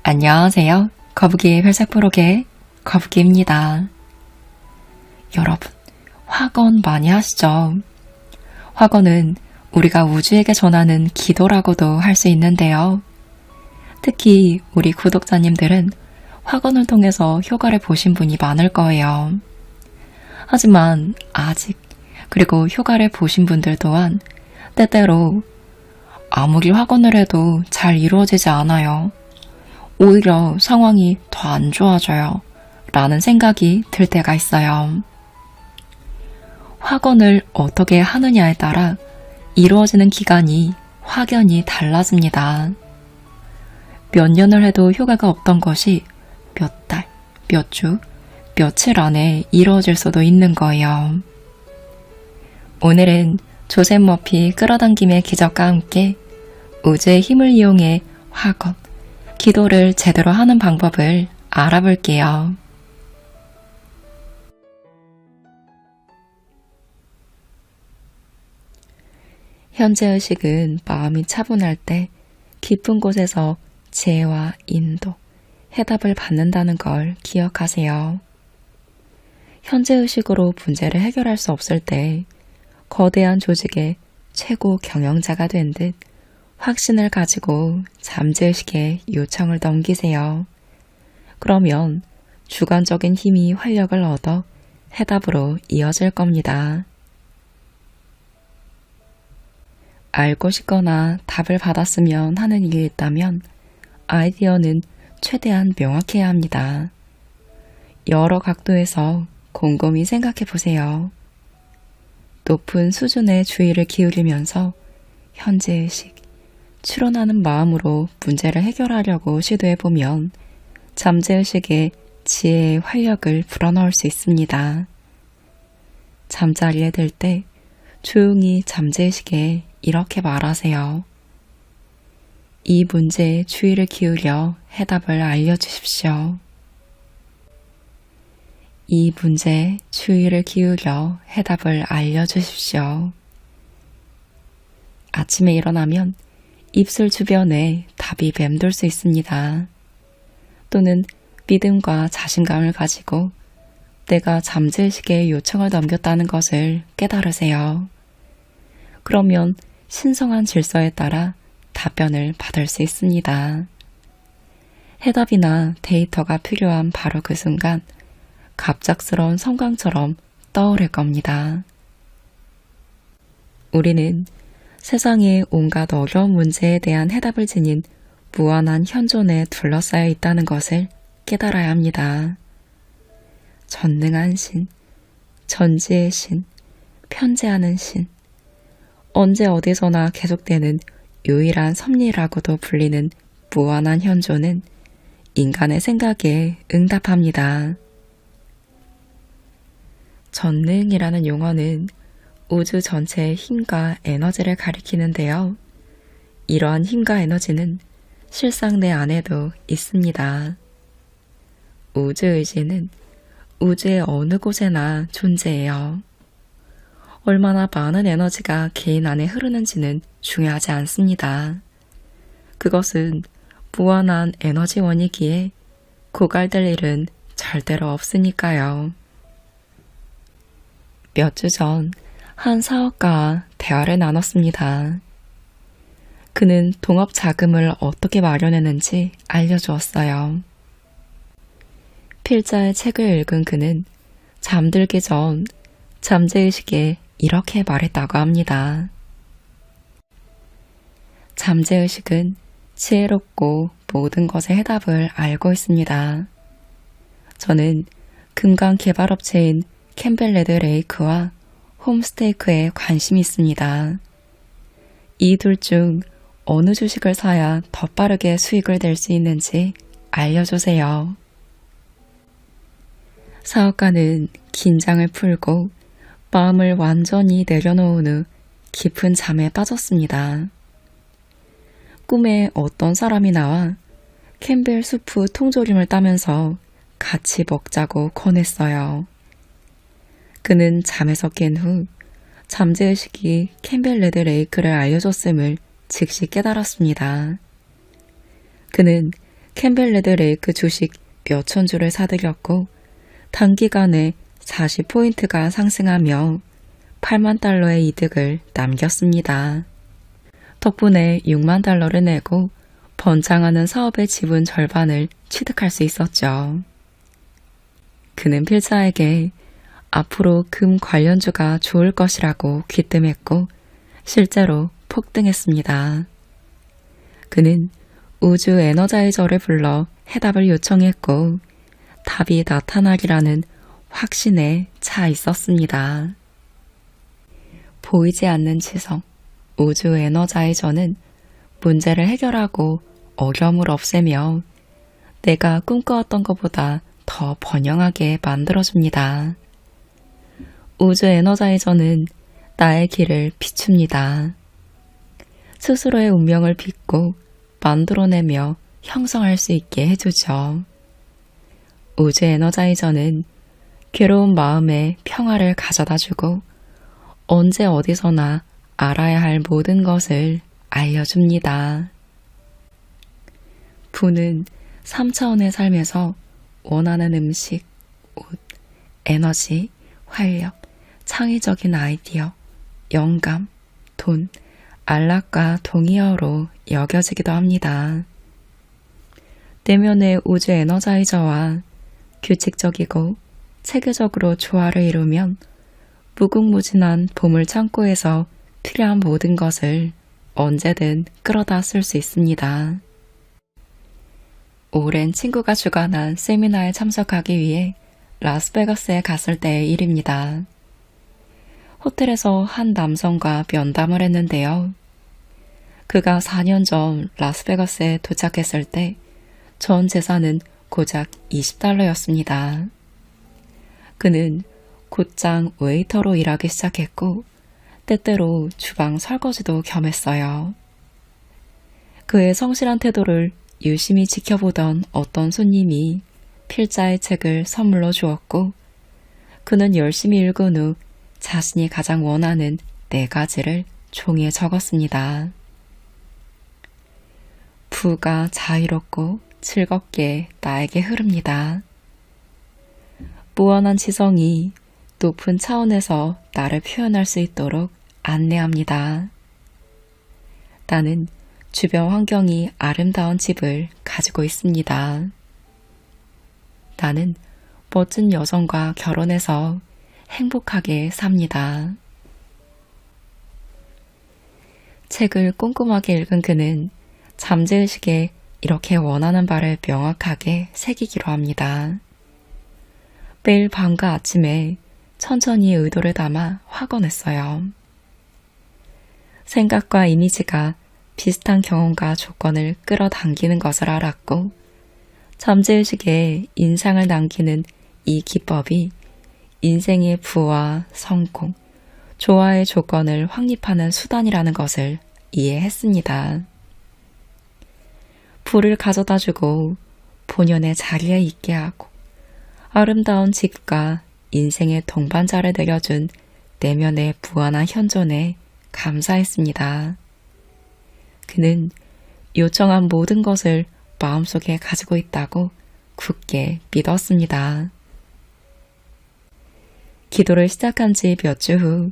안녕하세요. 거북이의 별색 프로의 거북이입니다. 여러분, 화건 많이 하시죠? 화건은 우리가 우주에게 전하는 기도라고도 할 수 있는데요. 특히 우리 구독자님들은 화건을 통해서 효과를 보신 분이 많을 거예요. 하지만 아직, 그리고 효과를 보신 분들 또한 때때로 아무리 화건을 해도 잘 이루어지지 않아요. 오히려 상황이 더 안 좋아져요. 라는 생각이 들 때가 있어요. 화건을 어떻게 하느냐에 따라 이루어지는 기간이 확연히 달라집니다. 몇 년을 해도 효과가 없던 것이 몇 달, 몇 주, 며칠 안에 이루어질 수도 있는 거예요. 오늘은 조셉 머피 끌어당김의 기적과 함께 우주의 힘을 이용해 화건, 기도를 제대로 하는 방법을 알아볼게요. 현재의식은 마음이 차분할 때 깊은 곳에서 지혜와 인도, 해답을 받는다는 걸 기억하세요. 현재의식으로 문제를 해결할 수 없을 때 거대한 조직의 최고 경영자가 된 듯 확신을 가지고 잠재의식에 요청을 넘기세요. 그러면 주관적인 힘이 활력을 얻어 해답으로 이어질 겁니다. 알고 싶거나 답을 받았으면 하는 일이 있다면 아이디어는 최대한 명확해야 합니다. 여러 각도에서 곰곰이 생각해 보세요. 높은 수준의 주의를 기울이면서 현재의식, 추론하는 마음으로 문제를 해결하려고 시도해보면 잠재의식에 지혜의 활력을 불어넣을 수 있습니다. 잠자리에 들 때 조용히 잠재의식에 이렇게 말하세요. 이 문제에 주의를 기울여 해답을 알려주십시오. 이 문제에 주의를 기울여 해답을 알려주십시오. 아침에 일어나면 입술 주변에 답이 맴돌 수 있습니다. 또는 믿음과 자신감을 가지고 내가 잠재의식에 요청을 넘겼다는 것을 깨달으세요. 그러면 신성한 질서에 따라 답변을 받을 수 있습니다. 해답이나 데이터가 필요한 바로 그 순간 갑작스러운 성광처럼 떠오를 겁니다. 우리는 세상의 온갖 어려운 문제에 대한 해답을 지닌 무한한 현존에 둘러싸여 있다는 것을 깨달아야 합니다. 전능한 신, 전지의 신, 편재하는 신, 언제 어디서나 계속되는 유일한 섭리라고도 불리는 무한한 현존은 인간의 생각에 응답합니다. 전능이라는 용어는 우주 전체의 힘과 에너지를 가리키는데요. 이러한 힘과 에너지는 실상 내 안에도 있습니다. 우주의지는 우주의 어느 곳에나 존재해요. 얼마나 많은 에너지가 개인 안에 흐르는지는 중요하지 않습니다. 그것은 무한한 에너지원이기에 고갈될 일은 절대로 없으니까요. 몇 주 전 한 사업가와 대화를 나눴습니다. 그는 동업 자금을 어떻게 마련했는지 알려주었어요. 필자의 책을 읽은 그는 잠들기 전 잠재의식에 이렇게 말했다고 합니다. 잠재의식은 지혜롭고 모든 것의 해답을 알고 있습니다. 저는 금강 개발업체인 캠벨레드 레이크와 홈스테이크에 관심이 있습니다. 이 둘 중 어느 주식을 사야 더 빠르게 수익을 낼 수 있는지 알려주세요. 사업가는 긴장을 풀고 마음을 완전히 내려놓은 후 깊은 잠에 빠졌습니다. 꿈에 어떤 사람이 나와 캠벨 수프 통조림을 따면서 같이 먹자고 권했어요. 그는 잠에서 깬 후 잠재의식이 캠벨 레드 레이크를 알려줬음을 즉시 깨달았습니다. 그는 캠벨레드 레이크 주식 몇천 주를 사들였고 단기간에 40포인트가 상승하며 8만 달러의 이득을 남겼습니다. 덕분에 6만 달러를 내고 번창하는 사업의 지분 절반을 취득할 수 있었죠. 그는 필자에게 앞으로 금 관련주가 좋을 것이라고 귀뜸했고 실제로 폭등했습니다. 그는 우주 에너자이저를 불러 해답을 요청했고 답이 나타나리라는 확신에 차 있었습니다. 보이지 않는 지성, 우주 에너자이저는 문제를 해결하고 어려움을 없애며 내가 꿈꿔왔던 것보다 더 번영하게 만들어줍니다. 우주 에너자이저는 나의 길을 비춥니다. 스스로의 운명을 빚고 만들어내며 형성할 수 있게 해주죠. 우주 에너자이저는 괴로운 마음에 평화를 가져다주고 언제 어디서나 알아야 할 모든 것을 알려줍니다. 부는 3차원의 삶에서 원하는 음식, 옷, 에너지, 활력, 창의적인 아이디어, 영감, 돈, 안락과 동의어로 여겨지기도 합니다. 내면의 우주 에너자이저와 규칙적이고 체계적으로 조화를 이루면 무궁무진한 보물 창고에서 필요한 모든 것을 언제든 끌어다 쓸 수 있습니다. 오랜 친구가 주관한 세미나에 참석하기 위해 라스베가스에 갔을 때의 일입니다. 호텔에서 한 남성과 면담을 했는데요. 그가 4년 전 라스베가스에 도착했을 때 전 재산은 고작 $20였습니다. 그는 곧장 웨이터로 일하기 시작했고 때때로 주방 설거지도 겸했어요. 그의 성실한 태도를 유심히 지켜보던 어떤 손님이 필자의 책을 선물로 주었고 그는 열심히 읽은 후 자신이 가장 원하는 4가지를 종이에 적었습니다. 부가 자유롭고 즐겁게 나에게 흐릅니다. 무한한 지성이 높은 차원에서 나를 표현할 수 있도록 안내합니다. 나는 주변 환경이 아름다운 집을 가지고 있습니다. 나는 멋진 여성과 결혼해서 행복하게 삽니다. 책을 꼼꼼하게 읽은 그는 잠재의식에 이렇게 원하는 바를 명확하게 새기기로 합니다. 매일 밤과 아침에 천천히 의도를 담아 확언했어요. 생각과 이미지가 비슷한 경험과 조건을 끌어당기는 것을 알았고 잠재의식에 인상을 남기는 이 기법이 인생의 부와 성공, 조화의 조건을 확립하는 수단이라는 것을 이해했습니다. 부를 가져다주고 본연의 자리에 있게 하고 아름다운 집과 인생의 동반자를 내려준 내면의 무한한 현존에 감사했습니다. 그는 요청한 모든 것을 마음속에 가지고 있다고 굳게 믿었습니다. 기도를 시작한 지 몇 주 후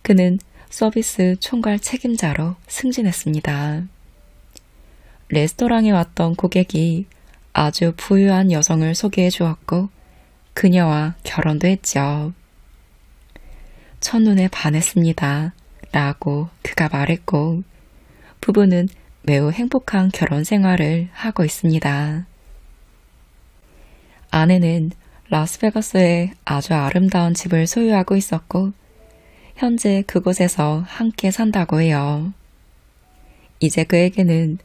그는 서비스 총괄 책임자로 승진했습니다. 레스토랑에 왔던 고객이 아주 부유한 여성을 소개해 주었고 그녀와 결혼도 했죠. 첫눈에 반했습니다. 라고 그가 말했고 부부는 매우 행복한 결혼 생활을 하고 있습니다. 아내는 라스베가스에 아주 아름다운 집을 소유하고 있었고 현재 그곳에서 함께 산다고 해요. 이제 그에게는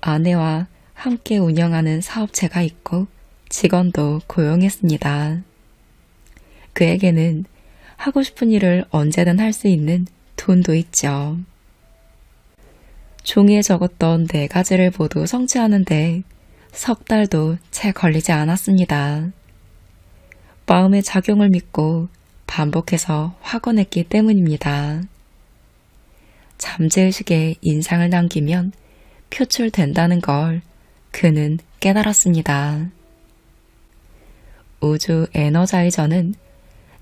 아내와 함께 운영하는 사업체가 있고 직원도 고용했습니다. 그에게는 하고 싶은 일을 언제든 할 수 있는 돈도 있죠. 종이에 적었던 4가지를 모두 성취하는데 석 달도 채 걸리지 않았습니다. 마음의 작용을 믿고 반복해서 확언했기 때문입니다. 잠재의식에 인상을 남기면 표출된다는 걸 그는 깨달았습니다. 우주 에너자이저는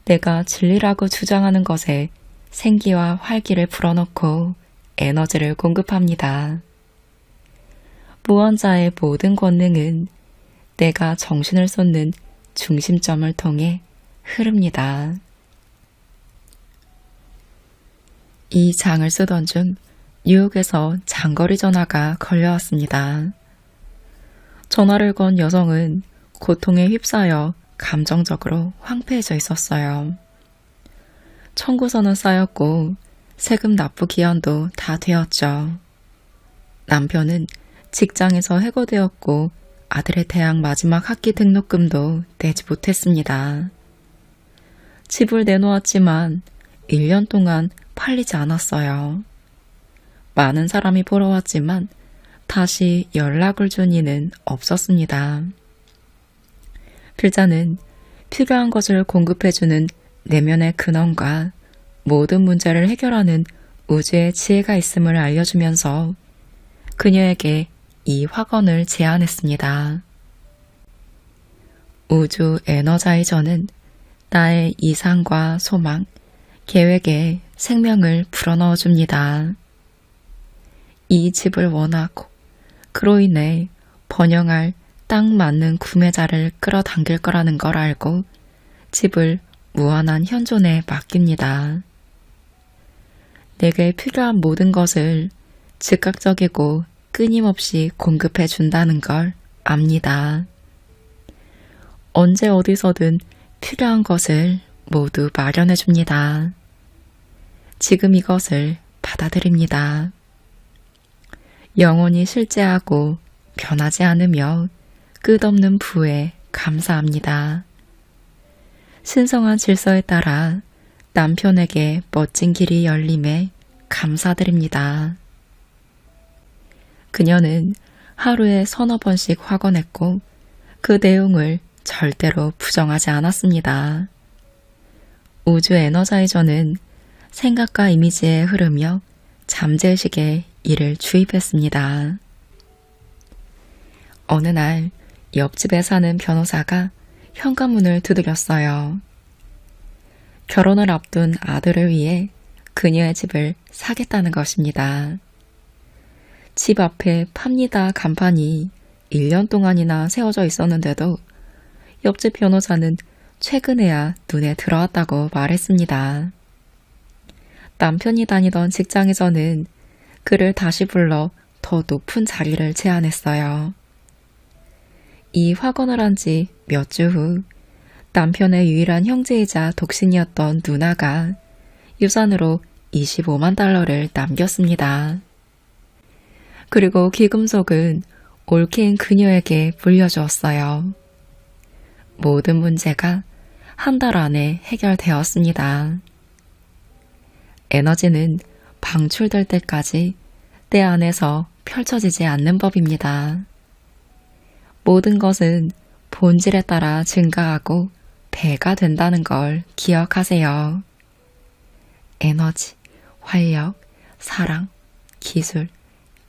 내가 진리라고 주장하는 것에 생기와 활기를 불어넣고 에너지를 공급합니다. 무한자의 모든 권능은 내가 정신을 쏟는 중심점을 통해 흐릅니다. 이 장을 쓰던 중 뉴욕에서 장거리 전화가 걸려왔습니다. 전화를 건 여성은 고통에 휩싸여 감정적으로 황폐해져 있었어요. 청구서는 쌓였고 세금 납부 기한도 다 되었죠. 남편은 직장에서 해고되었고 아들의 대학 마지막 학기 등록금도 내지 못했습니다. 집을 내놓았지만 1년 동안 팔리지 않았어요. 많은 사람이 보러 왔지만 다시 연락을 준 이는 없었습니다. 필자는 필요한 것을 공급해주는 내면의 근원과 모든 문제를 해결하는 우주의 지혜가 있음을 알려주면서 그녀에게 이 확언을 제안했습니다. 우주 에너자이저는 나의 이상과 소망, 계획에 생명을 불어넣어 줍니다. 이 집을 원하고 그로 인해 번영할 딱 맞는 구매자를 끌어당길 거라는 걸 알고 집을 무한한 현존에 맡깁니다. 내게 필요한 모든 것을 즉각적이고 끊임없이 공급해 준다는 걸 압니다. 언제 어디서든 필요한 것을 모두 마련해 줍니다. 지금 이것을 받아들입니다. 영원히 실제하고 변하지 않으며 끝없는 부에 감사합니다. 신성한 질서에 따라 남편에게 멋진 길이 열림에 감사드립니다. 그녀는 하루에 서너 번씩 확언했고 그 내용을 절대로 부정하지 않았습니다. 우주 에너자이저는 생각과 이미지에 흐르며 잠재의식에 이를 주입했습니다. 어느 날 옆집에 사는 변호사가 현관문을 두드렸어요. 결혼을 앞둔 아들을 위해 그녀의 집을 사겠다는 것입니다. 집 앞에 팝니다 간판이 1년 동안이나 세워져 있었는데도 옆집 변호사는 최근에야 눈에 들어왔다고 말했습니다. 남편이 다니던 직장에서는 그를 다시 불러 더 높은 자리를 제안했어요. 이 확언을 한 지 몇 주 후 남편의 유일한 형제이자 독신이었던 누나가 유산으로 25만 달러를 남겼습니다. 그리고 귀금속은 올케인 그녀에게 물려주었어요. 모든 문제가 한 달 안에 해결되었습니다. 에너지는 방출될 때까지 내 안에서 펼쳐지지 않는 법입니다. 모든 것은 본질에 따라 증가하고 배가 된다는 걸 기억하세요. 에너지, 활력, 사랑, 기술,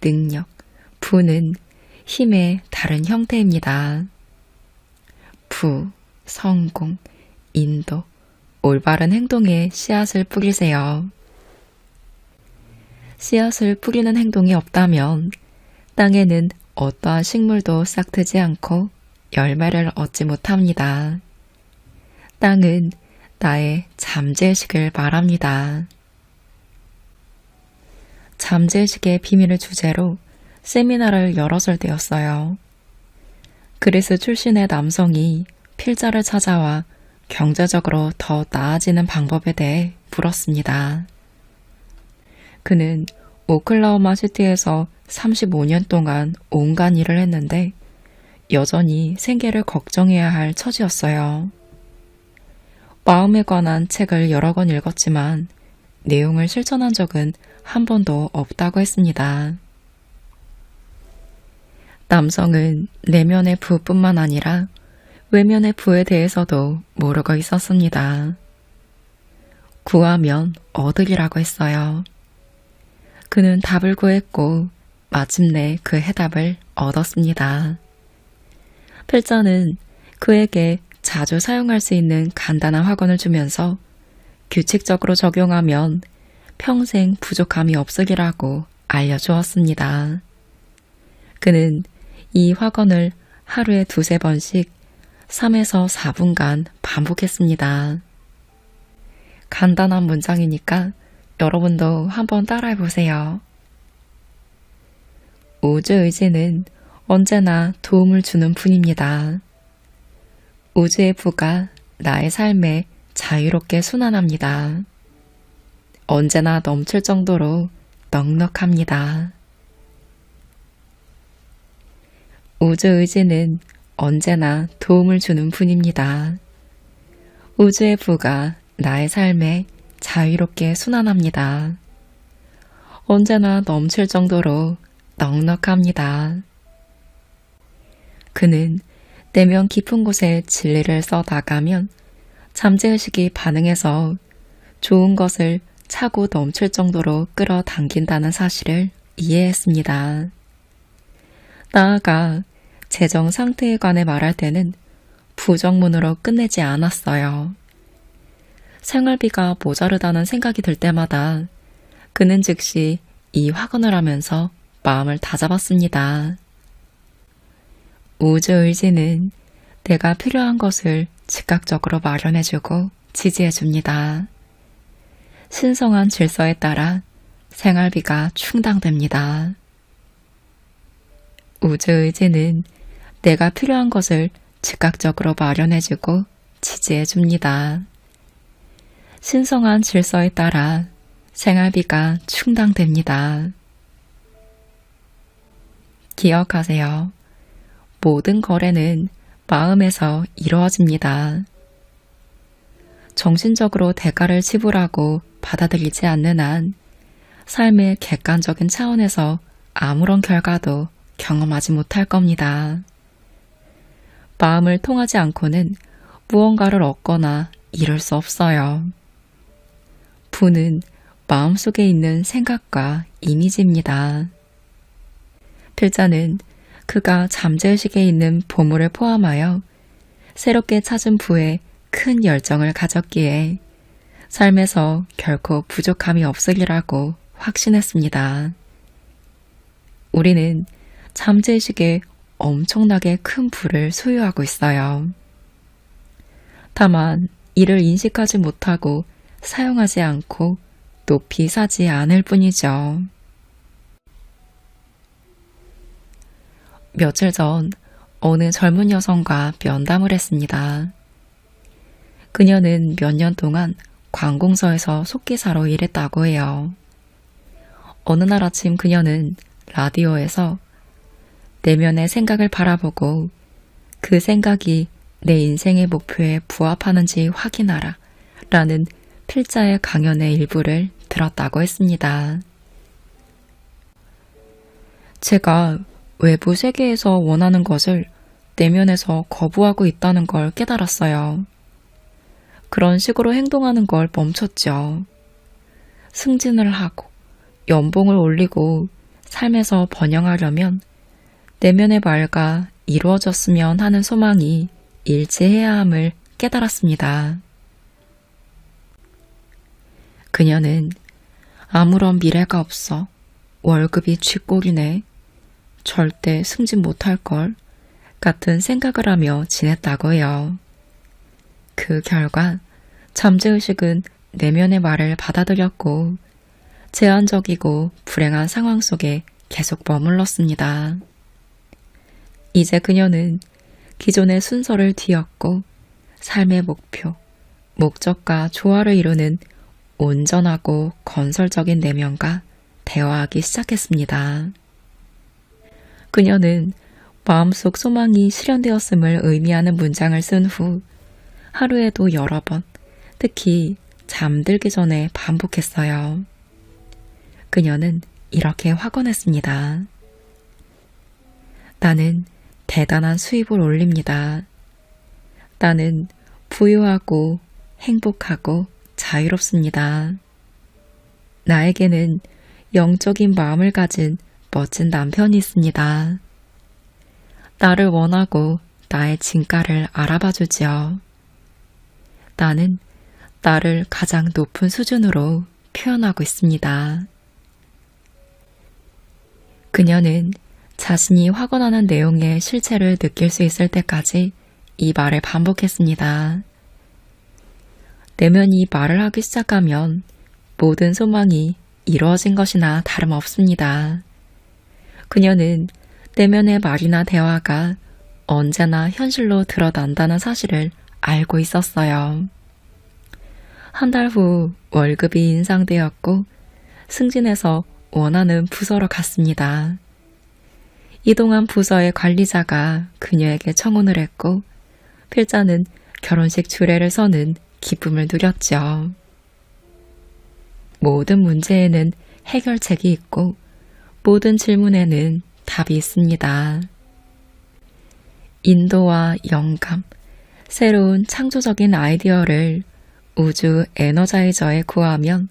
능력, 부는 힘의 다른 형태입니다. 부, 성공, 인도, 올바른 행동에 씨앗을 뿌리세요. 씨앗을 뿌리는 행동이 없다면 땅에는 어떠한 식물도 싹트지 않고 열매를 얻지 못합니다. 땅은 나의 잠재의식을 말합니다. 잠재의식의 비밀을 주제로 세미나를 여러 설 되었어요. 그리스 출신의 남성이 필자를 찾아와 경제적으로 더 나아지는 방법에 대해 물었습니다. 그는 오클라호마 시티에서 35년 동안 온갖 일을 했는데 여전히 생계를 걱정해야 할 처지였어요. 마음에 관한 책을 여러 권 읽었지만 내용을 실천한 적은 한 번도 없다고 했습니다. 남성은 내면의 부뿐만 아니라 외면의 부에 대해서도 모르고 있었습니다. 구하면 얻으리라고 했어요. 그는 답을 구했고 마침내 그 해답을 얻었습니다. 필자는 그에게 자주 사용할 수 있는 간단한 학원을 주면서 규칙적으로 적용하면 평생 부족함이 없으리라고 알려주었습니다. 그는 이 학원을 하루에 2~3번씩 3에서 4분간 반복했습니다. 간단한 문장이니까 여러분도 한번 따라해보세요. 우주의지는 언제나 도움을 주는 분입니다. 우주의 부가 나의 삶에 자유롭게 순환합니다. 언제나 넘칠 정도로 넉넉합니다. 우주의지는 언제나 도움을 주는 분입니다. 우주의 부가 나의 삶에 자유롭게 순환합니다. 언제나 넘칠 정도로 넉넉합니다. 그는 내면 깊은 곳에 진리를 써 나가면 잠재의식이 반응해서 좋은 것을 차고 넘칠 정도로 끌어당긴다는 사실을 이해했습니다. 나아가 재정 상태에 관해 말할 때는 부정문으로 끝내지 않았어요. 생활비가 모자르다는 생각이 들 때마다 그는 즉시 이 확언을 하면서 마음을 다잡았습니다. 우주의지는 내가 필요한 것을 즉각적으로 마련해주고 지지해줍니다. 신성한 질서에 따라 생활비가 충당됩니다. 우주의지는 내가 필요한 것을 즉각적으로 마련해주고 지지해줍니다. 신성한 질서에 따라 생활비가 충당됩니다. 기억하세요. 모든 거래는 마음에서 이루어집니다. 정신적으로 대가를 지불하고 받아들이지 않는 한 삶의 객관적인 차원에서 아무런 결과도 경험하지 못할 겁니다. 마음을 통하지 않고는 무언가를 얻거나 이룰 수 없어요. 부는 마음속에 있는 생각과 이미지입니다. 필자는 그가 잠재의식에 있는 보물을 포함하여 새롭게 찾은 부에 큰 열정을 가졌기에 삶에서 결코 부족함이 없으리라고 확신했습니다. 우리는 잠재의식에 엄청나게 큰 부를 소유하고 있어요. 다만 이를 인식하지 못하고 사용하지 않고 높이 사지 않을 뿐이죠. 며칠 전 어느 젊은 여성과 면담을 했습니다. 그녀는 몇 년 동안 관공서에서 속기사로 일했다고 해요. 어느 날 아침 그녀는 라디오에서 내면의 생각을 바라보고 그 생각이 내 인생의 목표에 부합하는지 확인하라 라는 필자의 강연의 일부를 들었다고 했습니다. 제가 외부 세계에서 원하는 것을 내면에서 거부하고 있다는 걸 깨달았어요. 그런 식으로 행동하는 걸 멈췄죠. 승진을 하고 연봉을 올리고 삶에서 번영하려면 내면의 말과 이루어졌으면 하는 소망이 일치해야 함을 깨달았습니다. 그녀는 아무런 미래가 없어. 월급이 쥐꼬리네. 절대 승진 못할걸. 같은 생각을 하며 지냈다고 해요. 그 결과 잠재의식은 내면의 말을 받아들였고 제한적이고 불행한 상황 속에 계속 머물렀습니다. 이제 그녀는 기존의 순서를 뒤엎고 삶의 목표, 목적과 조화를 이루는 온전하고 건설적인 내면과 대화하기 시작했습니다. 그녀는 마음속 소망이 실현되었음을 의미하는 문장을 쓴 후 하루에도 여러 번, 특히 잠들기 전에 반복했어요. 그녀는 이렇게 확언했습니다. 나는 대단한 수입을 올립니다. 나는 부유하고 행복하고 자유롭습니다. 나에게는 영적인 마음을 가진 멋진 남편이 있습니다. 나를 원하고 나의 진가를 알아봐 주지요. 나는 나를 가장 높은 수준으로 표현하고 있습니다. 그녀는 자신이 확언하는 내용의 실체를 느낄 수 있을 때까지 이 말을 반복했습니다. 내면이 말을 하기 시작하면 모든 소망이 이루어진 것이나 다름없습니다. 그녀는 내면의 말이나 대화가 언제나 현실로 드러난다는 사실을 알고 있었어요. 한 달 후 월급이 인상되었고 승진해서 원하는 부서로 갔습니다. 이동한 부서의 관리자가 그녀에게 청혼을 했고 필자는 결혼식 주례를 서는 기쁨을 누렸죠. 모든 문제에는 해결책이 있고 모든 질문에는 답이 있습니다. 인도와 영감, 새로운 창조적인 아이디어를 우주 에너자이저에 구하면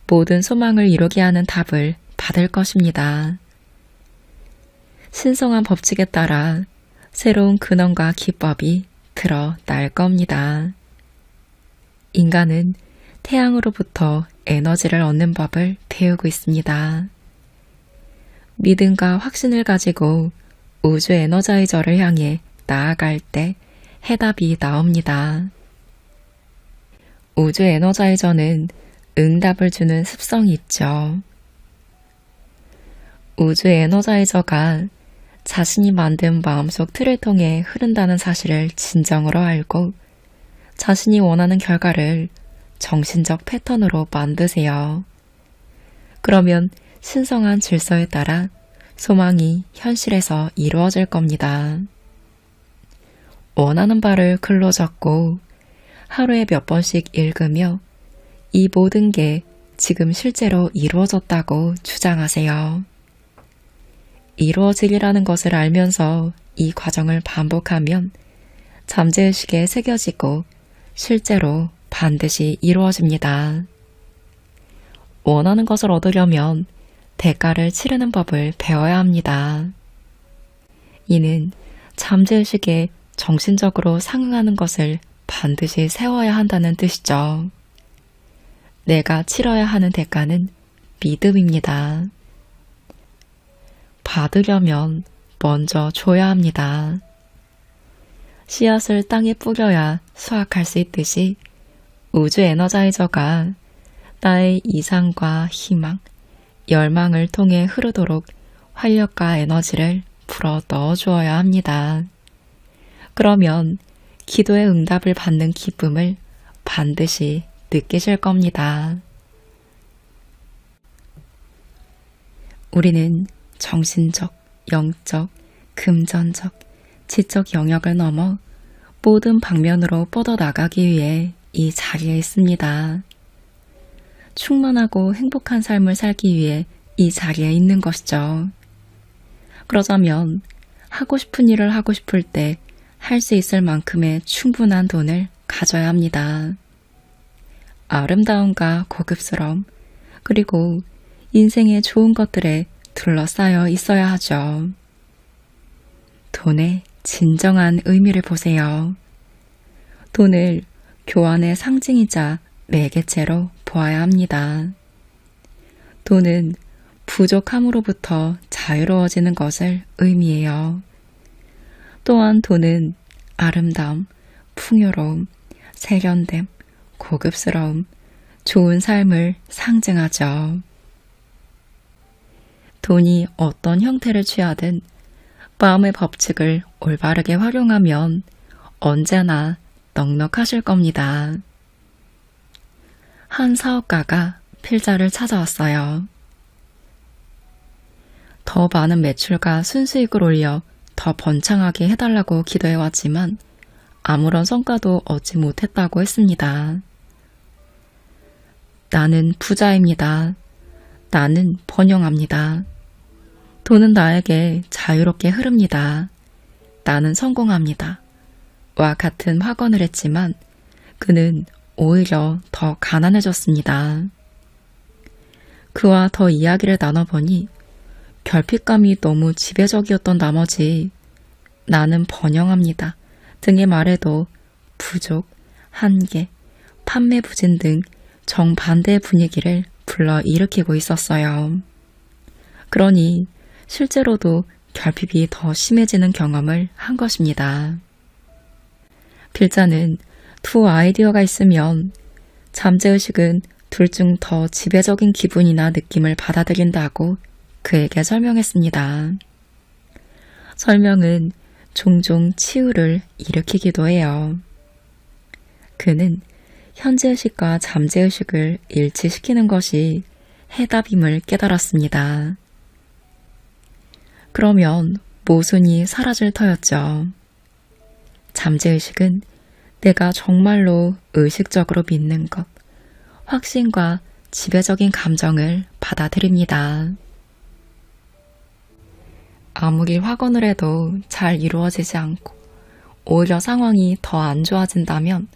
모든 소망을 이루게 하는 답을 받을 것입니다. 신성한 법칙에 따라 새로운 근원과 기법이 드러날 겁니다. 인간은 태양으로부터 에너지를 얻는 법을 배우고 있습니다. 믿음과 확신을 가지고 우주 에너자이저를 향해 나아갈 때 해답이 나옵니다. 우주 에너자이저는 응답을 주는 습성이 있죠. 우주 에너자이저가 자신이 만든 마음속 틀을 통해 흐른다는 사실을 진정으로 알고 자신이 원하는 결과를 정신적 패턴으로 만드세요. 그러면 신성한 질서에 따라 소망이 현실에서 이루어질 겁니다. 원하는 바를 글로 적고 하루에 몇 번씩 읽으며 이 모든 게 지금 실제로 이루어졌다고 주장하세요. 이루어지리라는 것을 알면서 이 과정을 반복하면 잠재의식에 새겨지고 실제로 반드시 이루어집니다. 원하는 것을 얻으려면 대가를 치르는 법을 배워야 합니다. 이는 잠재의식에 정신적으로 상응하는 것을 반드시 세워야 한다는 뜻이죠. 내가 치러야 하는 대가는 믿음입니다. 받으려면 먼저 줘야 합니다. 씨앗을 땅에 뿌려야 수확할 수 있듯이 우주 에너자이저가 나의 이상과 희망, 열망을 통해 흐르도록 활력과 에너지를 불어 넣어 주어야 합니다. 그러면 기도의 응답을 받는 기쁨을 반드시 느끼실 겁니다. 우리는 정신적, 영적, 금전적, 지적 영역을 넘어 모든 방면으로 뻗어나가기 위해 이 자리에 있습니다. 충만하고 행복한 삶을 살기 위해 이 자리에 있는 것이죠. 그러자면 하고 싶은 일을 하고 싶을 때 할 수 있을 만큼의 충분한 돈을 가져야 합니다. 아름다움과 고급스러움, 그리고 인생의 좋은 것들에 둘러싸여 있어야 하죠. 돈의 진정한 의미를 보세요. 돈을 교환의 상징이자 매개체로 보아야 합니다. 돈은 부족함으로부터 자유로워지는 것을 의미해요. 또한 돈은 아름다움, 풍요로움, 세련됨, 고급스러움, 좋은 삶을 상징하죠. 돈이 어떤 형태를 취하든 마음의 법칙을 올바르게 활용하면 언제나 넉넉하실 겁니다. 한 사업가가 필자를 찾아왔어요. 더 많은 매출과 순수익을 올려 더 번창하게 해달라고 기도해왔지만 아무런 성과도 얻지 못했다고 했습니다. 나는 부자입니다. 나는 번영합니다. 돈은 나에게 자유롭게 흐릅니다. 나는 성공합니다. 와 같은 확언을 했지만 그는 오히려 더 가난해졌습니다. 그와 더 이야기를 나눠보니 결핍감이 너무 지배적이었던 나머지 나는 번영합니다 등의 말에도 부족, 한계, 판매 부진 등 정반대의 분위기를 불러일으키고 있었어요. 그러니 실제로도 결핍이 더 심해지는 경험을 한 것입니다. 필자는 두 아이디어가 있으면 잠재의식은 둘 중 더 지배적인 기분이나 느낌을 받아들인다고 그에게 설명했습니다. 설명은 종종 치유를 일으키기도 해요. 그는 현재의식과 잠재의식을 일치시키는 것이 해답임을 깨달았습니다. 그러면 모순이 사라질 터였죠. 잠재의식은 내가 정말로 의식적으로 믿는 것, 확신과 지배적인 감정을 받아들입니다. 아무리 확언을 해도 잘 이루어지지 않고 오히려 상황이 더 안 좋아진다면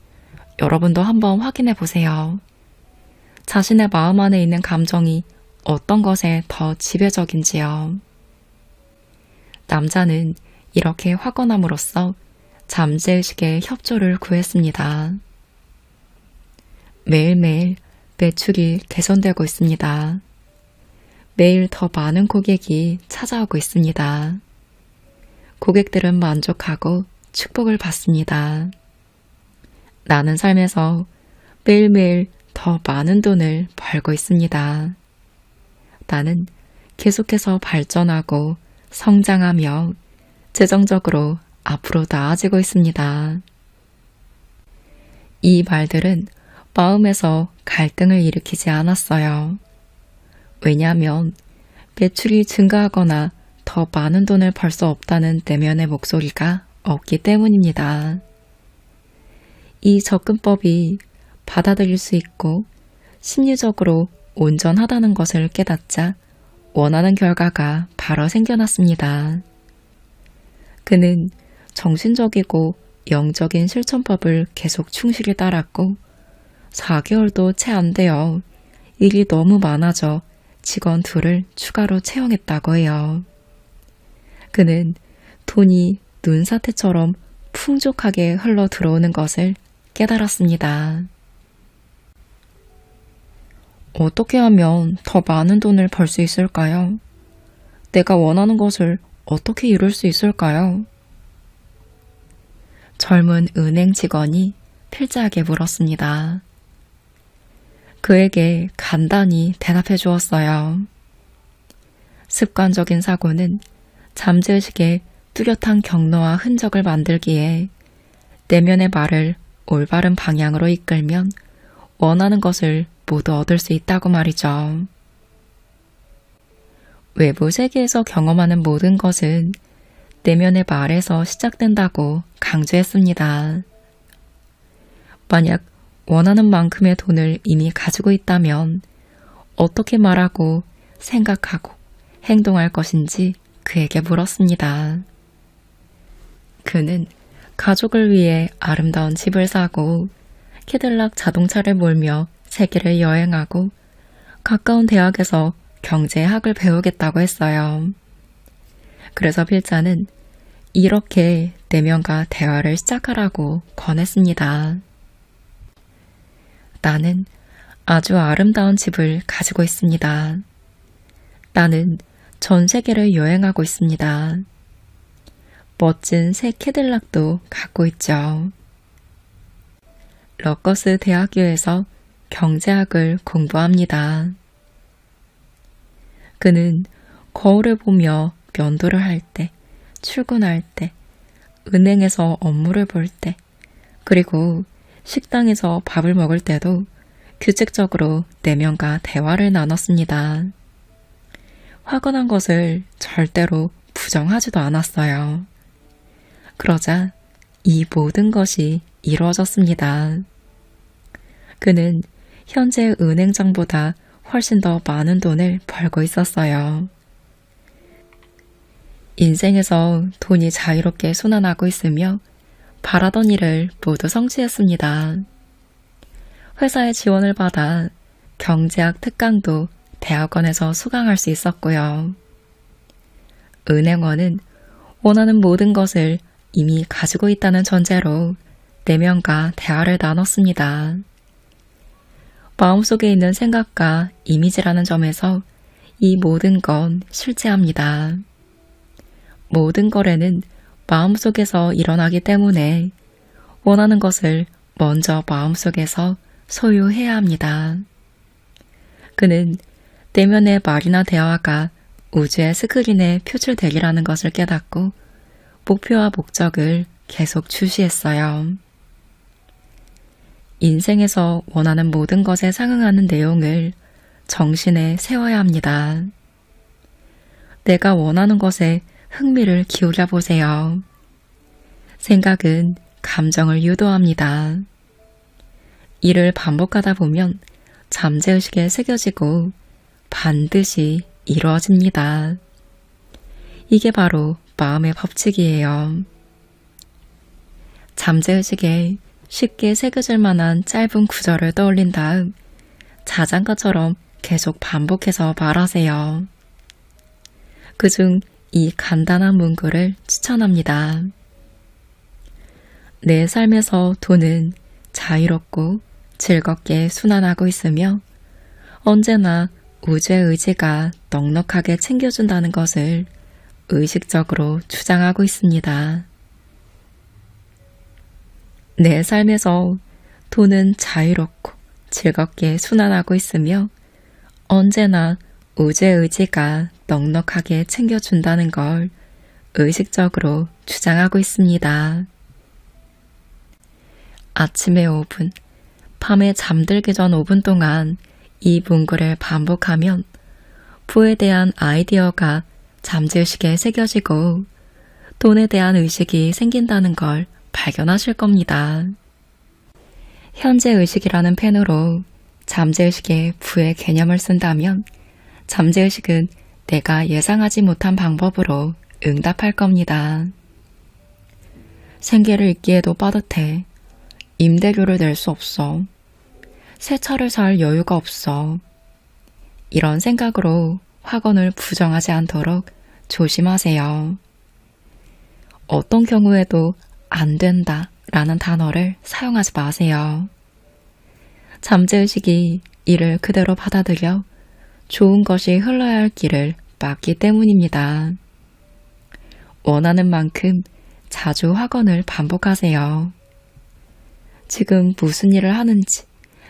여러분도 한번 확인해 보세요. 자신의 마음 안에 있는 감정이 어떤 것에 더 지배적인지요. 남자는 이렇게 확언함으로써 잠재의식의 협조를 구했습니다. 매일매일 매출이 개선되고 있습니다. 매일 더 많은 고객이 찾아오고 있습니다. 고객들은 만족하고 축복을 받습니다. 나는 삶에서 매일매일 더 많은 돈을 벌고 있습니다. 나는 계속해서 발전하고 성장하며 재정적으로 앞으로 나아지고 있습니다. 이 말들은 마음에서 갈등을 일으키지 않았어요. 왜냐하면 매출이 증가하거나 더 많은 돈을 벌 수 없다는 내면의 목소리가 없기 때문입니다. 이 접근법이 받아들일 수 있고 심리적으로 온전하다는 것을 깨닫자 원하는 결과가 바로 생겨났습니다. 그는 정신적이고 영적인 실천법을 계속 충실히 따랐고 4개월도 채 안 되어 일이 너무 많아져 직원 둘을 추가로 채용했다고 해요. 그는 돈이 눈사태처럼 풍족하게 흘러 들어오는 것을 깨달았습니다. 어떻게 하면 더 많은 돈을 벌 수 있을까요? 내가 원하는 것을 어떻게 이룰 수 있을까요? 젊은 은행 직원이 필자에게 물었습니다. 그에게 간단히 대답해 주었어요. 습관적인 사고는 잠재의식의 뚜렷한 경로와 흔적을 만들기에 내면의 말을 올바른 방향으로 이끌면 원하는 것을 모두 얻을 수 있다고 말이죠. 외부 세계에서 경험하는 모든 것은 내면의 말에서 시작된다고 강조했습니다. 만약 원하는 만큼의 돈을 이미 가지고 있다면 어떻게 말하고 생각하고 행동할 것인지 그에게 물었습니다. 그는 가족을 위해 아름다운 집을 사고 캐딜락 자동차를 몰며 세계를 여행하고 가까운 대학에서 경제학을 배우겠다고 했어요. 그래서 필자는 이렇게 내면과 대화를 시작하라고 권했습니다. 나는 아주 아름다운 집을 가지고 있습니다. 나는 전 세계를 여행하고 있습니다. 멋진 새 캐딜락도 갖고 있죠. 러커스 대학교에서 경제학을 공부합니다. 그는 거울을 보며 면도를 할 때, 출근할 때, 은행에서 업무를 볼 때, 그리고 식당에서 밥을 먹을 때도 규칙적으로 내면과 대화를 나눴습니다. 확언한 것을 절대로 부정하지도 않았어요. 그러자 이 모든 것이 이루어졌습니다. 그는 현재 은행장보다 훨씬 더 많은 돈을 벌고 있었어요. 인생에서 돈이 자유롭게 순환하고 있으며 바라던 일을 모두 성취했습니다. 회사의 지원을 받아 경제학 특강도 대학원에서 수강할 수 있었고요. 은행원은 원하는 모든 것을 이미 가지고 있다는 전제로 내면과 대화를 나눴습니다. 마음속에 있는 생각과 이미지라는 점에서 이 모든 건 실체합니다. 모든 거래는 마음속에서 일어나기 때문에 원하는 것을 먼저 마음속에서 소유해야 합니다. 그는 내면의 말이나 대화가 우주의 스크린에 표출되리라는 것을 깨닫고 목표와 목적을 계속 주시했어요. 인생에서 원하는 모든 것에 상응하는 내용을 정신에 세워야 합니다. 내가 원하는 것에 흥미를 기울여 보세요. 생각은 감정을 유도합니다. 이를 반복하다 보면 잠재의식에 새겨지고 반드시 이루어집니다. 이게 바로 마음의 법칙이에요. 잠재의식에 쉽게 새겨질 만한 짧은 구절을 떠올린 다음 자장가처럼 계속 반복해서 말하세요. 그중 이 간단한 문구를 추천합니다. 내 삶에서 돈은 자유롭고 즐겁게 순환하고 있으며 언제나 우주의 의지가 넉넉하게 챙겨준다는 것을 의식적으로 주장하고 있습니다. 내 삶에서 돈은 자유롭고 즐겁게 순환하고 있으며 언제나 우주의 의지가 넉넉하게 챙겨준다는 걸 의식적으로 주장하고 있습니다. 아침에 5분, 밤에 잠들기 전 5분 동안 이 문구를 반복하면 부에 대한 아이디어가 잠재의식에 새겨지고 돈에 대한 의식이 생긴다는 걸 발견하실 겁니다. 현재 의식이라는 펜으로 잠재의식의 부의 개념을 쓴다면 잠재의식은 내가 예상하지 못한 방법으로 응답할 겁니다. 생계를 잇기에도 빠듯해. 임대료를 낼 수 없어. 새 차를 살 여유가 없어. 이런 생각으로 확언을 부정하지 않도록 조심하세요. 어떤 경우에도 안 된다 라는 단어를 사용하지 마세요. 잠재의식이 이를 그대로 받아들여 좋은 것이 흘러야 할 길을 막기 때문입니다. 원하는 만큼 자주 확언을 반복하세요. 지금 무슨 일을 하는지,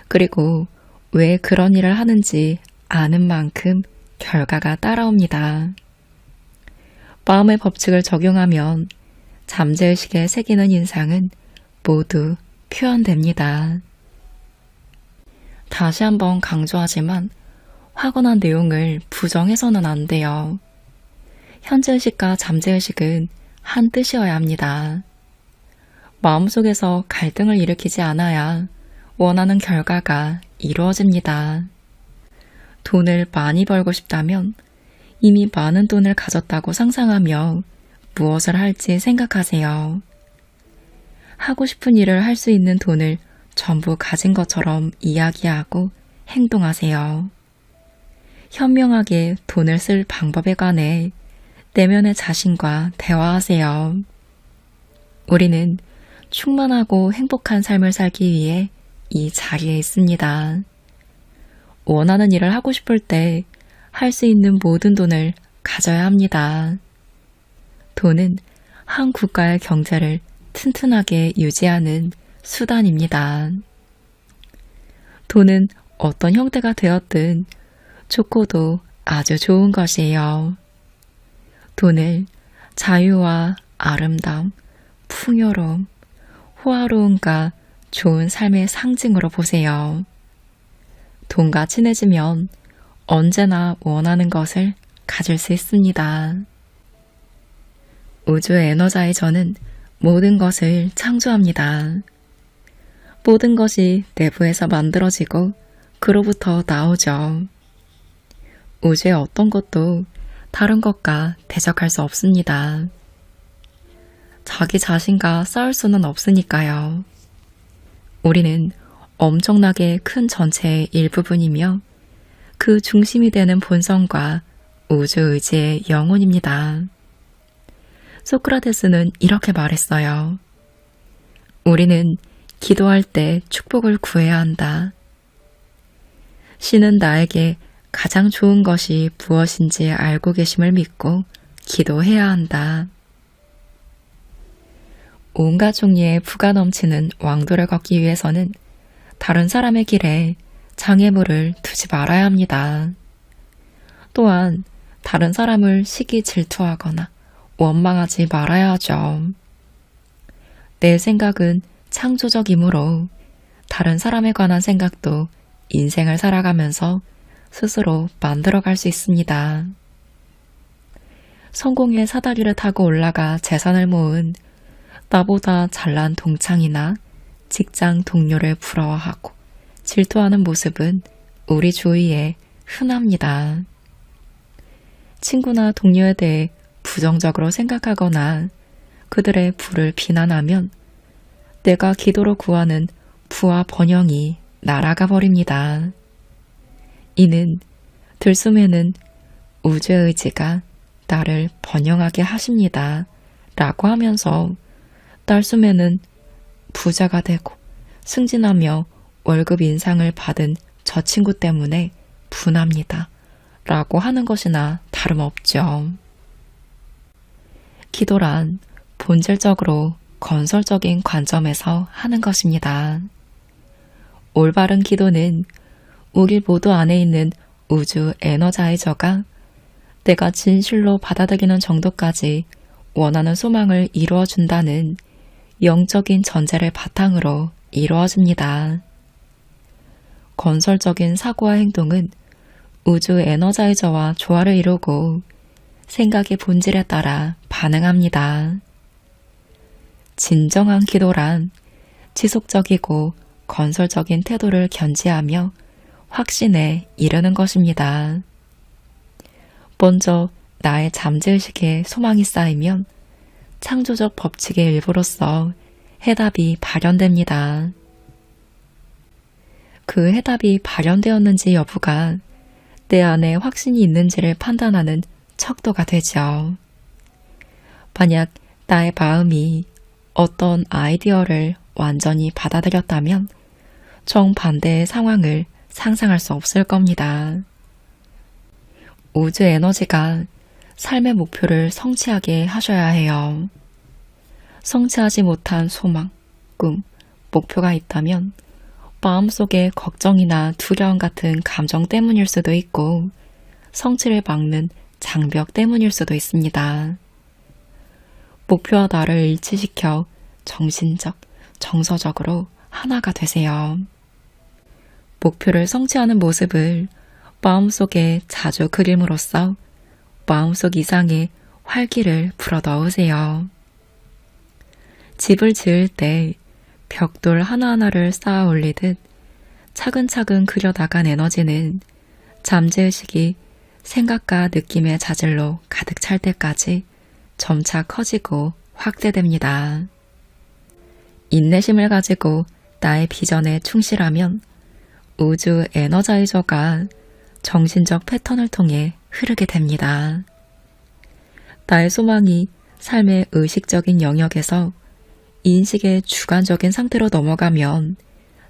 그리고 왜 그런 일을 하는지 아는 만큼 결과가 따라옵니다. 마음의 법칙을 적용하면 잠재의식에 새기는 인상은 모두 표현됩니다. 다시 한번 강조하지만 확언한 내용을 부정해서는 안 돼요. 현재의식과 잠재의식은 한 뜻이어야 합니다. 마음속에서 갈등을 일으키지 않아야 원하는 결과가 이루어집니다. 돈을 많이 벌고 싶다면 이미 많은 돈을 가졌다고 상상하며 무엇을 할지 생각하세요. 하고 싶은 일을 할 수 있는 돈을 전부 가진 것처럼 이야기하고 행동하세요. 현명하게 돈을 쓸 방법에 관해 내면의 자신과 대화하세요. 우리는 충만하고 행복한 삶을 살기 위해 이 자리에 있습니다. 원하는 일을 하고 싶을 때 할 수 있는 모든 돈을 가져야 합니다. 돈은 한 국가의 경제를 튼튼하게 유지하는 수단입니다. 돈은 어떤 형태가 되었든 좋고도 아주 좋은 것이에요. 돈을 자유와 아름다움, 풍요로움, 호화로움과 좋은 삶의 상징으로 보세요. 돈과 친해지면 언제나 원하는 것을 가질 수 있습니다. 우주의 에너자이저는 모든 것을 창조합니다. 모든 것이 내부에서 만들어지고 그로부터 나오죠. 우주의 어떤 것도 다른 것과 대적할 수 없습니다. 자기 자신과 싸울 수는 없으니까요. 우리는 엄청나게 큰 전체의 일부분이며 그 중심이 되는 본성과 우주 의지의 영혼입니다. 소크라테스는 이렇게 말했어요. 우리는 기도할 때 축복을 구해야 한다. 신은 나에게 가장 좋은 것이 무엇인지 알고 계심을 믿고 기도해야 한다. 온갖 종류의 부가 넘치는 왕도를 걷기 위해서는 다른 사람의 길에 장애물을 두지 말아야 합니다. 또한 다른 사람을 시기 질투하거나 원망하지 말아야 하죠. 내 생각은 창조적이므로 다른 사람에 관한 생각도 인생을 살아가면서 스스로 만들어갈 수 있습니다. 성공의 사다리를 타고 올라가 재산을 모은 나보다 잘난 동창이나 직장 동료를 부러워하고 질투하는 모습은 우리 주위에 흔합니다. 친구나 동료에 대해 부정적으로 생각하거나 그들의 부를 비난하면 내가 기도로 구하는 부와 번영이 날아가 버립니다. 이는 들숨에는 우주의 의지가 나를 번영하게 하십니다. 라고 하면서 날숨에는 부자가 되고 승진하며 월급 인상을 받은 저 친구 때문에 분합니다. 라고 하는 것이나 다름없죠. 기도란 본질적으로 건설적인 관점에서 하는 것입니다. 올바른 기도는 우리 모두 안에 있는 우주 에너자이저가 내가 진실로 받아들이는 정도까지 원하는 소망을 이루어준다는 영적인 전제를 바탕으로 이루어집니다. 건설적인 사고와 행동은 우주 에너자이저와 조화를 이루고 생각의 본질에 따라 반응합니다. 진정한 기도란 지속적이고 건설적인 태도를 견지하며 확신에 이르는 것입니다. 먼저 나의 잠재의식에 소망이 쌓이면 창조적 법칙의 일부로서 해답이 발현됩니다. 그 해답이 발현되었는지 여부가 내 안에 확신이 있는지를 판단하는 척도가 되죠. 만약 나의 마음이 어떤 아이디어를 완전히 받아들였다면 정반대의 상황을 상상할 수 없을 겁니다. 우주 에너지가 삶의 목표를 성취하게 하셔야 해요. 성취하지 못한 소망, 꿈, 목표가 있다면 마음속에 걱정이나 두려움 같은 감정 때문일 수도 있고 성취를 막는 장벽 때문일 수도 있습니다. 목표와 나를 일치시켜 정신적, 정서적으로 하나가 되세요. 목표를 성취하는 모습을 마음속에 자주 그림으로써 마음속 이상의 활기를 불어넣으세요. 집을 지을 때 벽돌 하나하나를 쌓아 올리듯 차근차근 그려나간 에너지는 잠재의식이 생각과 느낌의 자질로 가득 찰 때까지 점차 커지고 확대됩니다. 인내심을 가지고 나의 비전에 충실하면 우주 에너자이저가 정신적 패턴을 통해 흐르게 됩니다. 나의 소망이 삶의 의식적인 영역에서 인식의 주관적인 상태로 넘어가면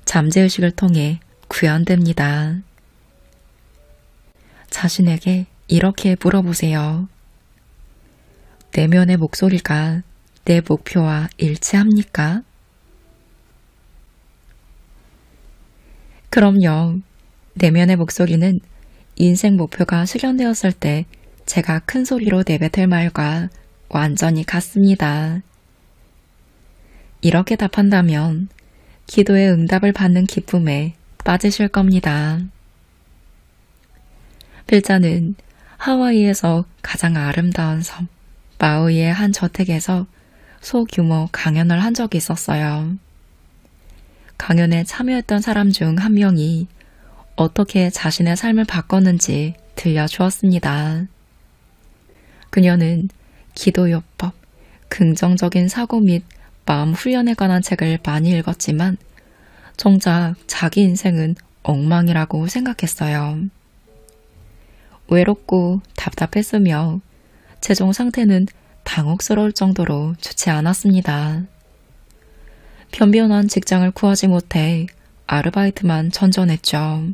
잠재의식을 통해 구현됩니다. 자신에게 이렇게 물어보세요. 내면의 목소리가 내 목표와 일치합니까? 그럼요. 내면의 목소리는 인생 목표가 실현되었을 때 제가 큰 소리로 내뱉을 말과 완전히 같습니다. 이렇게 답한다면 기도의 응답을 받는 기쁨에 빠지실 겁니다. 필자는 하와이에서 가장 아름다운 섬 마우이의 한 저택에서 소규모 강연을 한 적이 있었어요. 강연에 참여했던 사람 중 한 명이 어떻게 자신의 삶을 바꿨는지 들려주었습니다. 그녀는 기도요법, 긍정적인 사고 및 마음 훈련에 관한 책을 많이 읽었지만 정작 자기 인생은 엉망이라고 생각했어요. 외롭고 답답했으며 재정 상태는 당혹스러울 정도로 좋지 않았습니다. 변변한 직장을 구하지 못해 아르바이트만 전전했죠.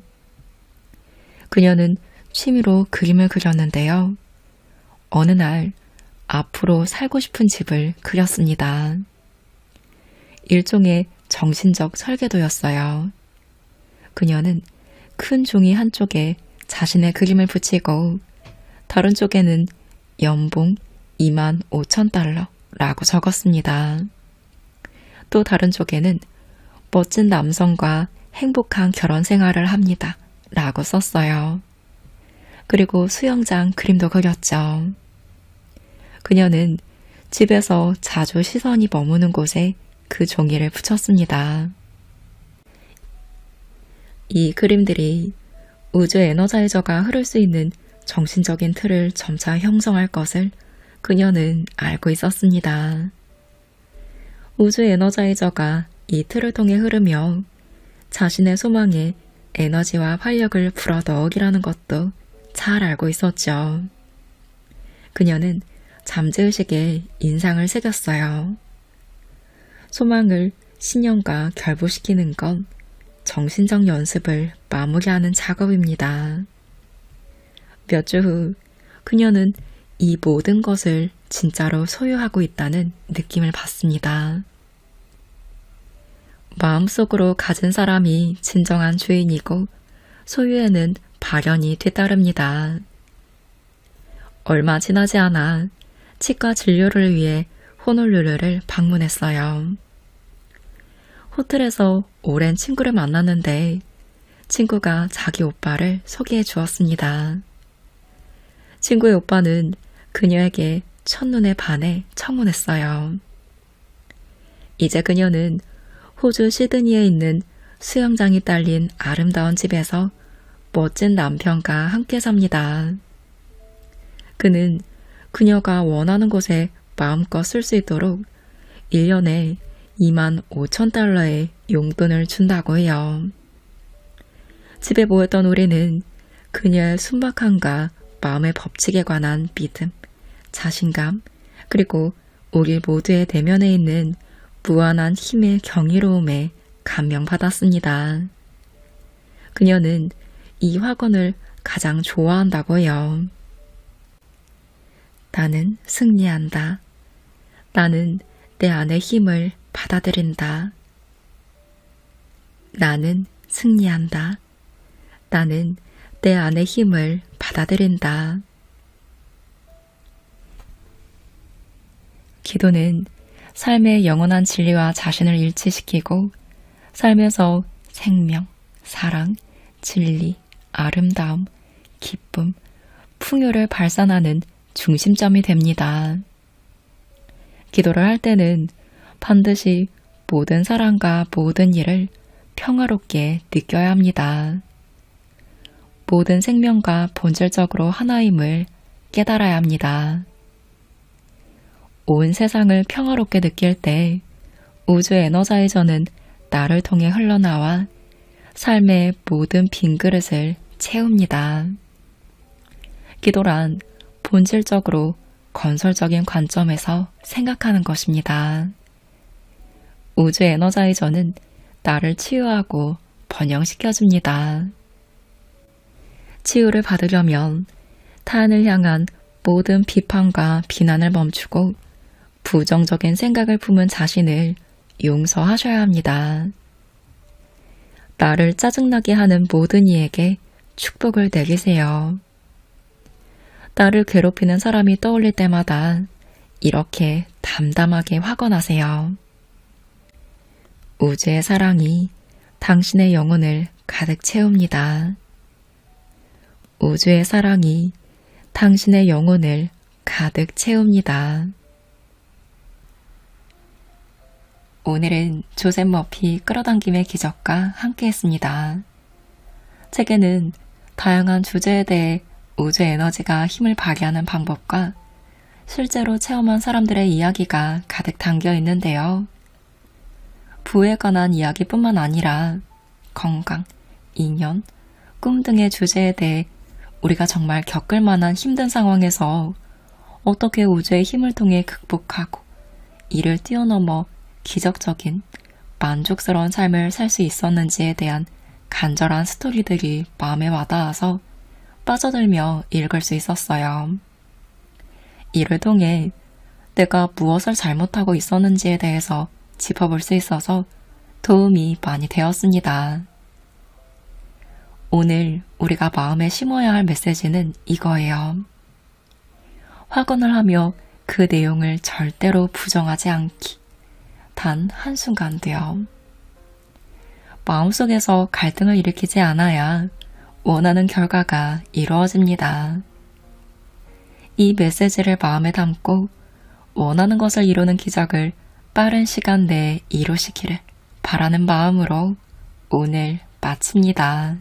그녀는 취미로 그림을 그렸는데요. 어느 날 앞으로 살고 싶은 집을 그렸습니다. 일종의 정신적 설계도였어요. 그녀는 큰 종이 한쪽에 자신의 그림을 붙이고 다른 쪽에는 연봉 25,000달러라고 적었습니다. 또 다른 쪽에는 멋진 남성과 행복한 결혼 생활을 합니다 라고 썼어요. 그리고 수영장 그림도 그렸죠. 그녀는 집에서 자주 시선이 머무는 곳에 그 종이를 붙였습니다. 이 그림들이 우주 에너자이저가 흐를 수 있는 정신적인 틀을 점차 형성할 것을 그녀는 알고 있었습니다. 우주 에너자이저가 이 틀을 통해 흐르며 자신의 소망에 에너지와 활력을 불어넣으기라는 것도 잘 알고 있었죠. 그녀는 잠재의식에 인상을 새겼어요. 소망을 신념과 결부시키는 건 정신적 연습을 마무리하는 작업입니다. 몇 주 후 그녀는 이 모든 것을 진짜로 소유하고 있다는 느낌을 받습니다. 마음속으로 가진 사람이 진정한 주인이고 소유에는 발현이 뒤따릅니다. 얼마 지나지 않아 치과 진료를 위해 호놀룰루를 방문했어요. 호텔에서 오랜 친구를 만났는데 친구가 자기 오빠를 소개해 주었습니다. 친구의 오빠는 그녀에게 첫눈에 반해 청혼했어요. 이제 그녀는 호주 시드니에 있는 수영장이 딸린 아름다운 집에서 멋진 남편과 함께 삽니다. 그는 그녀가 원하는 곳에 마음껏 쓸 수 있도록 1년에 25,000달러의 용돈을 준다고 해요. 집에 모였던 우리는 그녀의 순박함과 마음의 법칙에 관한 믿음, 자신감, 그리고 우리 모두의 내면에 있는 무한한 힘의 경이로움에 감명받았습니다. 그녀는 이 학원을 가장 좋아한다고 해요. 나는 승리한다. 나는 내 안의 힘을 받아들인다. 나는 승리한다. 나는 내 안의 힘을 받아들인다. 기도는 삶의 영원한 진리와 자신을 일치시키고 삶에서 생명, 사랑, 진리, 아름다움, 기쁨, 풍요를 발산하는 중심점이 됩니다. 기도를 할 때는 반드시 모든 사람과 모든 일을 평화롭게 느껴야 합니다. 모든 생명과 본질적으로 하나임을 깨달아야 합니다. 온 세상을 평화롭게 느낄 때 우주 에너자이저는 나를 통해 흘러나와 삶의 모든 빈 그릇을 채웁니다. 기도란 본질적으로 건설적인 관점에서 생각하는 것입니다. 우주 에너자이저는 나를 치유하고 번영시켜줍니다. 치유를 받으려면 타인을 향한 모든 비판과 비난을 멈추고 부정적인 생각을 품은 자신을 용서하셔야 합니다. 나를 짜증나게 하는 모든 이에게 축복을 내리세요. 나를 괴롭히는 사람이 떠올릴 때마다 이렇게 담담하게 화건하세요. 우주의 사랑이 당신의 영혼을 가득 채웁니다. 우주의 사랑이 당신의 영혼을 가득 채웁니다. 오늘은 조셉 머피 끌어당김의 기적과 함께했습니다. 책에는 다양한 주제에 대해 우주 에너지가 힘을 발휘하는 방법과 실제로 체험한 사람들의 이야기가 가득 담겨 있는데요. 부에 관한 이야기뿐만 아니라 건강, 인연, 꿈 등의 주제에 대해 우리가 정말 겪을 만한 힘든 상황에서 어떻게 우주의 힘을 통해 극복하고 이를 뛰어넘어 기적적인 만족스러운 삶을 살 수 있었는지에 대한 간절한 스토리들이 마음에 와닿아서 빠져들며 읽을 수 있었어요. 이를 통해 내가 무엇을 잘못하고 있었는지에 대해서 짚어볼 수 있어서 도움이 많이 되었습니다. 오늘 우리가 마음에 심어야 할 메시지는 이거예요. 확언을 하며 그 내용을 절대로 부정하지 않기. 단 한순간도요. 마음속에서 갈등을 일으키지 않아야 원하는 결과가 이루어집니다. 이 메시지를 마음에 담고 원하는 것을 이루는 기적을 빠른 시간 내에 이루시기를 바라는 마음으로 오늘 마칩니다.